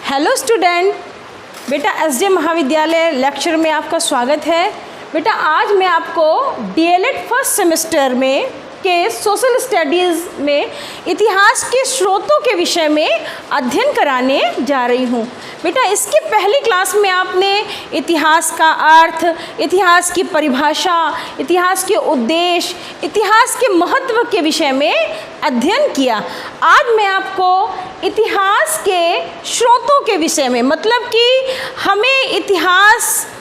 Hello student, बेटा SJ महाविद्यालय lecture में आपका स्वागत है। बेटा आज मैं आपको डीएलएड फर्स्ट सेमेस्टर में के सोशल स्टडीज़ में इतिहास के स्रोतों के विषय में अध्ययन कराने जा रही हूँ। बेटा इसकी पहली क्लास में आपने इतिहास का अर्थ, इतिहास की परिभाषा, इतिहास के उद्देश्य, इतिहास के महत्व के विषय में अध्ययन किया। आज मैं आपको इतिहास के स्रोतों के विषय में, मतलब कि हमें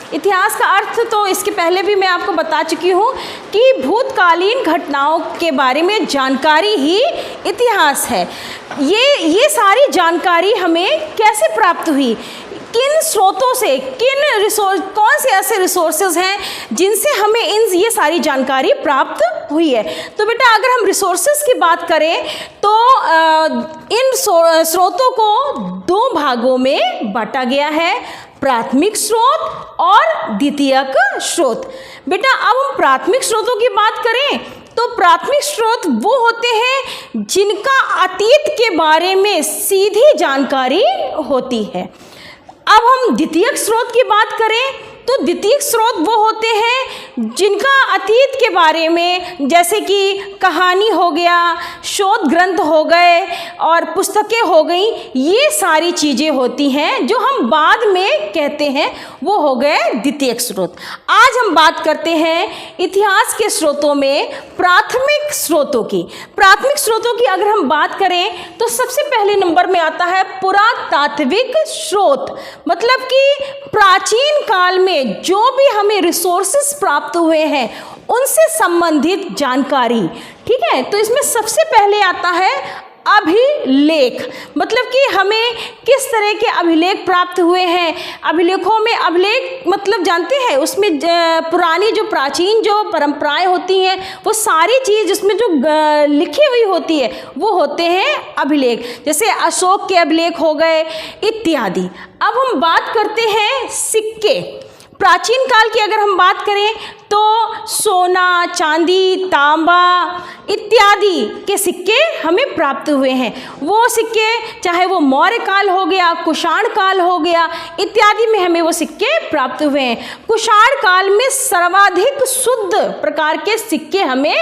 इतिहास का अर्थ तो इसके पहले भी मैं आपको बता चुकी हूँ कि भूतकालीन घटनाओं के बारे में जानकारी ही इतिहास है। ये सारी जानकारी हमें कैसे प्राप्त हुई, किन स्रोतों से, कौन से ऐसे रिसोर्सेज हैं जिनसे हमें ये सारी जानकारी प्राप्त हुई है। तो बेटा अगर हम रिसोर्सेज की बात करें तो इन स्रोतों को दो भागों में बांटा गया है, प्राथमिक स्रोत और द्वितीयक स्रोत। बेटा अब हम प्राथमिक स्रोतों की बात करें तो प्राथमिक स्रोत वो होते हैं जिनका अतीत के बारे में सीधी जानकारी होती है। अब हम द्वितीयक स्रोत की बात करें तो द्वितीयक स्रोत वो होते हैं जिनका अतीत के बारे में, जैसे कि कहानी हो गया, शोध ग्रंथ हो गए और पुस्तकें हो गई, ये सारी चीज़ें होती हैं जो हम बाद में कहते हैं वो हो गए द्वितीयक स्रोत। आज हम बात करते हैं इतिहास के स्रोतों में प्राथमिक स्रोतों की। प्राथमिक स्रोतों की अगर हम बात करें तो सबसे पहले नंबर में आता है पुरातात्विक स्रोत, मतलब कि प्राचीन काल में जो भी हमें रिसोर्सेस प्राप्त हुए हैं उनसे संबंधित जानकारी। ठीक है, तो इसमें सबसे पहले आता है अभिलेख, मतलब कि हमें किस तरह के अभिलेख प्राप्त हुए हैं। अभिलेखों में, अभिलेख मतलब जानते हैं, उसमें पुरानी जो प्राचीन जो परंपराएं होती हैं वो सारी चीज़ उसमें जो लिखी हुई होती है वो होते हैं अभिलेख, जैसे अशोक के अभिलेख हो गए इत्यादि। अब हम बात करते हैं सिक्के। प्राचीन काल की अगर हम बात करें तो सोना, चांदी, तांबा इत्यादि के सिक्के हमें प्राप्त हुए हैं। वो सिक्के चाहे वो मौर्य काल हो गया, कुषाण काल हो गया इत्यादि में हमें वो सिक्के प्राप्त हुए हैं। कुषाण काल में सर्वाधिक शुद्ध प्रकार के सिक्के हमें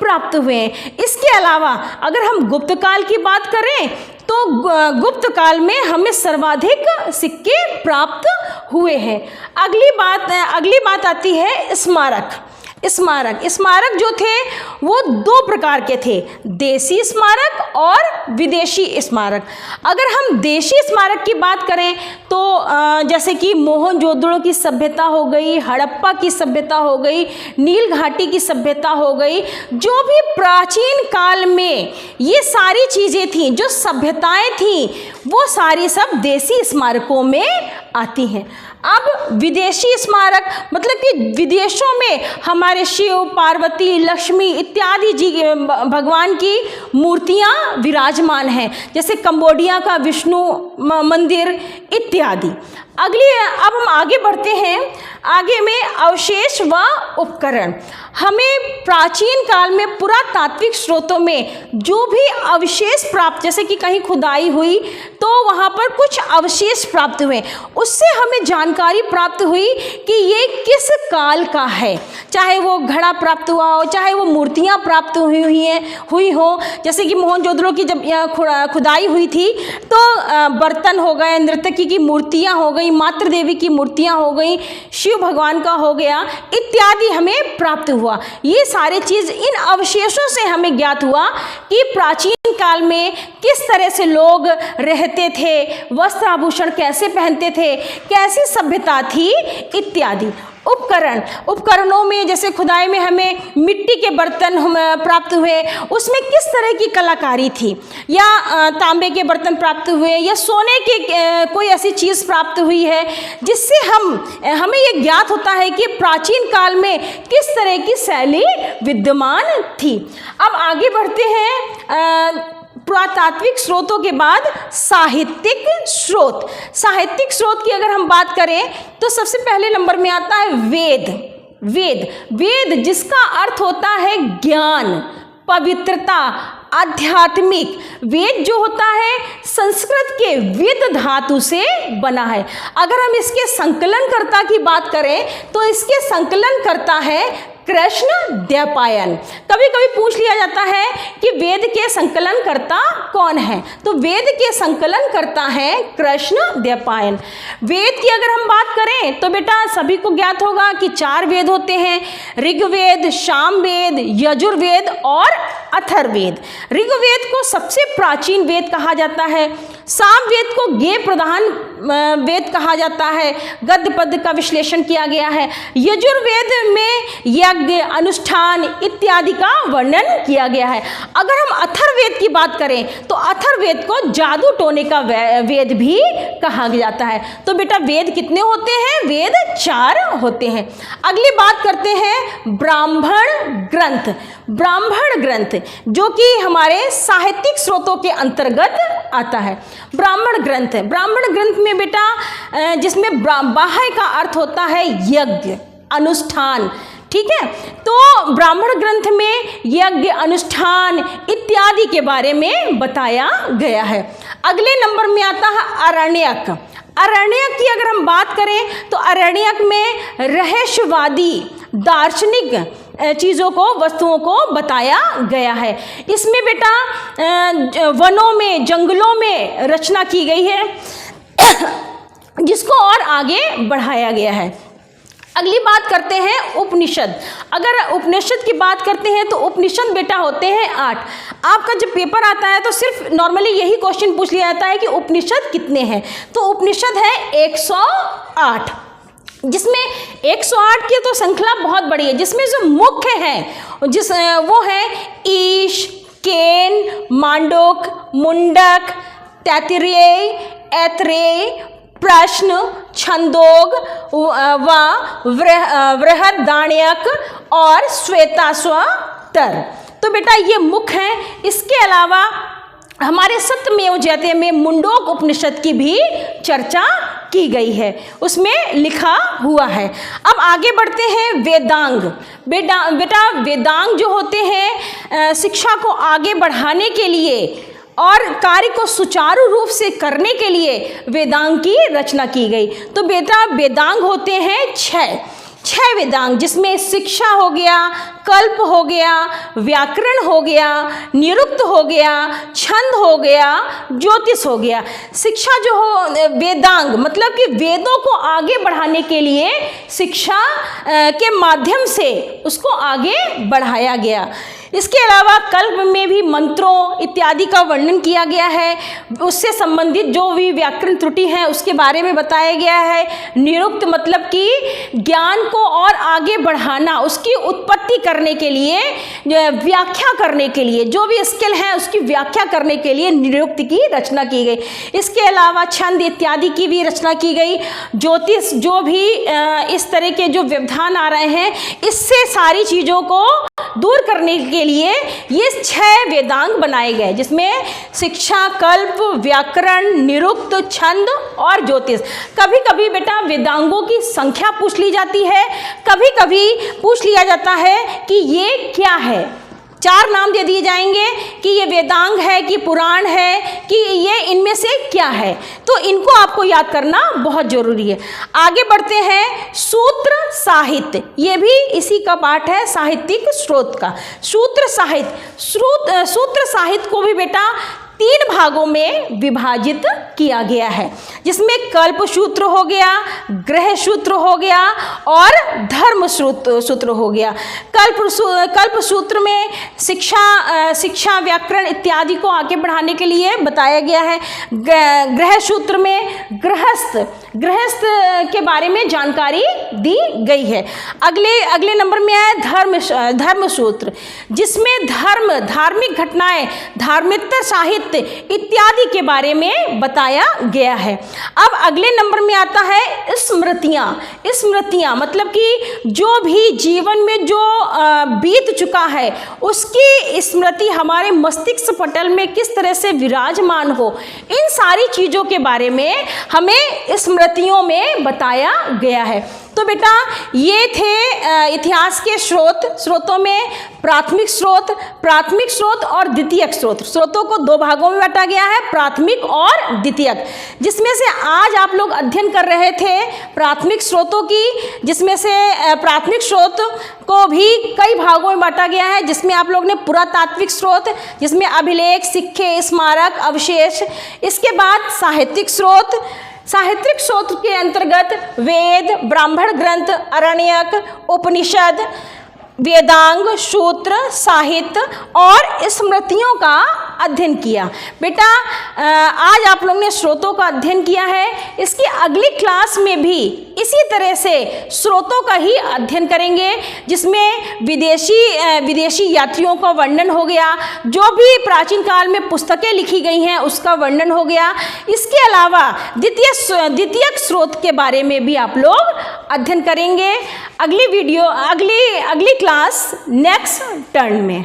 प्राप्त हुए हैं। इसके अलावा अगर हम गुप्त काल की बात करें तो गुप्त काल में हमें सर्वाधिक सिक्के प्राप्त हुए हैं। अगली बात आती है स्मारक। स्मारक जो थे वो दो प्रकार के थे, देशी स्मारक और विदेशी स्मारक। अगर हम देशी स्मारक की बात करें तो जैसे कि मोहनजोदड़ो की सभ्यता हो गई, हड़प्पा की सभ्यता हो गई, नील घाटी की सभ्यता हो गई, जो भी प्राचीन काल में ये सारी चीज़ें थीं, जो सभ्यताएं थीं, वो सारी सब देशी स्मारकों में आती हैं। अब विदेशी स्मारक मतलब कि विदेशों में हमारे शिव, पार्वती, लक्ष्मी इत्यादि जी भगवान की मूर्तियां विराजमान हैं, जैसे कंबोडिया का विष्णु मंदिर इत्यादि। अब हम आगे बढ़ते हैं। आगे में अवशेष व उपकरण। हमें प्राचीन काल में पुरातात्विक स्रोतों में जो भी अवशेष प्राप्त, जैसे कि कहीं खुदाई हुई तो वहाँ पर कुछ अवशेष प्राप्त हुए, उससे हमें जानकारी प्राप्त हुई कि ये किस काल का है। चाहे वो घड़ा प्राप्त हुआ हो, चाहे वो मूर्तियाँ प्राप्त हुई हो, जैसे कि मोहनजोदड़ो की जब खुदाई हुई थी तो बर्तन हो गए, नर्तकी की मूर्तियाँ हो गई, मातृ देवी की मूर्तियाँ हो गई, शिव भगवान का हो गया इत्यादि हमें प्राप्त हुआ। ये सारी चीज़ इन अवशेषों से हमें ज्ञात हुआ कि प्राचीन काल में किस तरह से लोग रहते थे, वस्त्र आभूषण कैसे पहनते थे, कैसी सभ्यता थी इत्यादि। उपकरणों में जैसे खुदाई में हमें मिट्टी के बर्तन प्राप्त हुए, उसमें किस तरह की कलाकारी थी, या तांबे के बर्तन प्राप्त हुए, या सोने के कोई ऐसी चीज़ प्राप्त हुई है जिससे हमें ये ज्ञात होता है कि प्राचीन काल में किस तरह की शैली विद्यमान थी। अब आगे बढ़ते हैं। पुरातात्विक स्रोतों के बाद साहित्यिक स्रोत। साहित्यिक स्रोत की अगर हम बात करें तो सबसे पहले नंबर में आता है वेद जिसका अर्थ होता है ज्ञान, पवित्रता, आध्यात्मिक। वेद जो होता है संस्कृत के वेद धातु से बना है। अगर हम इसके संकलनकर्ता की बात करें तो इसके संकलनकर्ता है कृष्ण द्वैपायन। कभी कभी पूछ लिया जाता है कि वेद के संकलनकर्ता कौन है, तो वेद के संकलनकर्ता हैं कृष्ण द्वैपायन। वेद की अगर हम बात करें तो बेटा सभी को ज्ञात होगा कि 4 वेद होते हैं, ऋग्वेद, सामवेद, यजुर्वेद और अथर्ववेद। ऋग्वेद को सबसे प्राचीन वेद कहा जाता है, सामवेद को गेय प्रधान वेद कहा जाता है, गद्य पद्य का विश्लेषण किया गया है। यजुर्वेद में यज्ञ, अनुष्ठान इत्यादि का वर्णन किया गया है। अगर हम अथर्ववेद की बात करें तो अथर्ववेद को जादू टोने का वेद भी कहा जाता है। तो बेटा वेद कितने होते हैं? वेद 4 होते हैं। अगली बात करते हैं ब्राह्मण ग्रंथ। ब्राह्मण ग्रंथ जो कि हमारे साहित्यिक स्रोतों के अंतर्गत आता है। ब्राह्मण ग्रंथ, ब्राह्मण ग्रंथ में बेटा जिसमें बाह्य का अर्थ होता है यज्ञ, अनुष्ठान, ठीक है। तो ब्राह्मण ग्रंथ में यज्ञ, अनुष्ठान इत्यादि के बारे में बताया गया है। अगले नंबर में आता है आरण्यक। आरण्यक की अगर हम बात करें तो आरण्यक में रहस्यवादी दार्शनिक चीज़ों को, वस्तुओं को बताया गया है। इसमें बेटा वनों में, जंगलों में रचना की गई है जिसको और आगे बढ़ाया गया है। अगली बात करते हैं उपनिषद। अगर उपनिषद की बात करते हैं तो उपनिषद बेटा होते हैं 8। आपका जब पेपर आता है तो सिर्फ नॉर्मली यही क्वेश्चन पूछ लिया जाता है कि उपनिषद कितने हैं, तो उपनिषद है 108, जिसमें 108 की तो श्रृंखला बहुत बड़ी है, जिसमें जो मुख्य हैं वो है ईश, केन, मांडूक, मुंडक, तैत्तिरीय, ऐतरेय, प्रश्न, छंदोग व बृहदारण्यक और श्वेताश्वतर। तो बेटा ये मुख्य हैं। इसके अलावा हमारे सत्यमेव जयते में मुंडोक उपनिषद की भी चर्चा की गई है, उसमें लिखा हुआ है। अब आगे बढ़ते हैं वेदांग। बेटा वेदांग जो होते हैं शिक्षा को आगे बढ़ाने के लिए और कार्य को सुचारू रूप से करने के लिए वेदांग की रचना की गई। तो बेटा वेदांग होते हैं 6 वेदांग, जिसमें शिक्षा हो गया, कल्प हो गया, व्याकरण हो गया, निरुक्त हो गया, छंद हो गया, ज्योतिष हो गया। शिक्षा जो हो वेदांग मतलब कि वेदों को आगे बढ़ाने के लिए शिक्षा के माध्यम से उसको आगे बढ़ाया गया। इसके अलावा कल्प में भी मंत्रों इत्यादि का वर्णन किया गया है, उससे संबंधित जो भी व्याकरण त्रुटि है उसके बारे में बताया गया है। निरुक्त मतलब कि ज्ञान को और आगे बढ़ाना, उसकी उत्पत्ति करने के लिए, व्याख्या करने के लिए, जो भी स्किल है उसकी व्याख्या करने के लिए निरुक्त की रचना की गई। इसके अलावा छंद इत्यादि की भी रचना की गई। ज्योतिष जो भी इस तरह के जो व्यवधान आ रहे हैं, इससे सारी चीज़ों को दूर करने के लिए ये 6 वेदांग बनाए गए, जिसमें शिक्षा, कल्प, व्याकरण, निरुक्त, छंद और ज्योतिष। कभी कभी बेटा वेदांगों की संख्या पूछ ली जाती है, कभी कभी पूछ लिया जाता है कि ये क्या है। 4 नाम दे दिए जाएंगे कि ये वेदांग है, कि पुराण है, कि ये इनमें से क्या है। तो इनको आपको याद करना बहुत जरूरी है। आगे बढ़ते हैं सूत्र साहित्य, ये भी इसी का पार्ट है साहित्यिक स्रोत का। सूत्र साहित्य को भी बेटा 3 भागों में विभाजित किया गया है, जिसमें कल्प सूत्र हो गया, ग्रह सूत्र हो गया और धर्म सूत्र हो गया। कल्प सूत्र में शिक्षा, व्याकरण इत्यादि को आगे बढ़ाने के लिए बताया गया है। ग्रह सूत्र में गृहस्थ के बारे में जानकारी दी गई है। अगले नंबर में आया धर्म सूत्र, जिसमें धार्मिक घटनाएं, धार्मिकता, साहित्य इत्यादि के बारे में बताया गया है। अब अगले नंबर में आता है स्मृतियाँ मतलब कि जो भी जीवन में जो बीत चुका है उसकी स्मृति हमारे मस्तिष्क पटल में किस तरह से विराजमान हो, इन सारी चीज़ों के बारे में हमें स्मृतियों में बताया गया है। तो बेटा ये थे इतिहास के स्रोतों में प्राथमिक स्रोत और द्वितीयक स्रोत। स्रोतों को दो भागों में बांटा गया है, प्राथमिक और द्वितीयक, जिसमें से आज आप लोग अध्ययन कर रहे थे प्राथमिक स्रोतों की, जिसमें से प्राथमिक स्रोत को भी कई भागों में बांटा गया है, जिसमें आप लोग ने पुरातात्विक स्रोत, जिसमें अभिलेख, सिक्के, स्मारक, अवशेष। इसके बाद साहित्यिक स्रोत के अंतर्गत वेद, ब्राह्मण ग्रंथ, अरण्यक, उपनिषद, वेदांग, सूत्र, साहित्य और स्मृतियों का अध्ययन किया। बेटा आज आप लोगों ने स्रोतों का अध्ययन किया है, इसकी अगली क्लास में भी इसी तरह से स्रोतों का ही अध्ययन करेंगे, जिसमें विदेशी यात्रियों का वर्णन हो गया, जो भी प्राचीन काल में पुस्तकें लिखी गई हैं उसका वर्णन हो गया। इसके अलावा द्वितीयक स्रोत के बारे में भी आप लोग अध्ययन करेंगे। अगली क्लास नेक्स्ट टर्न में।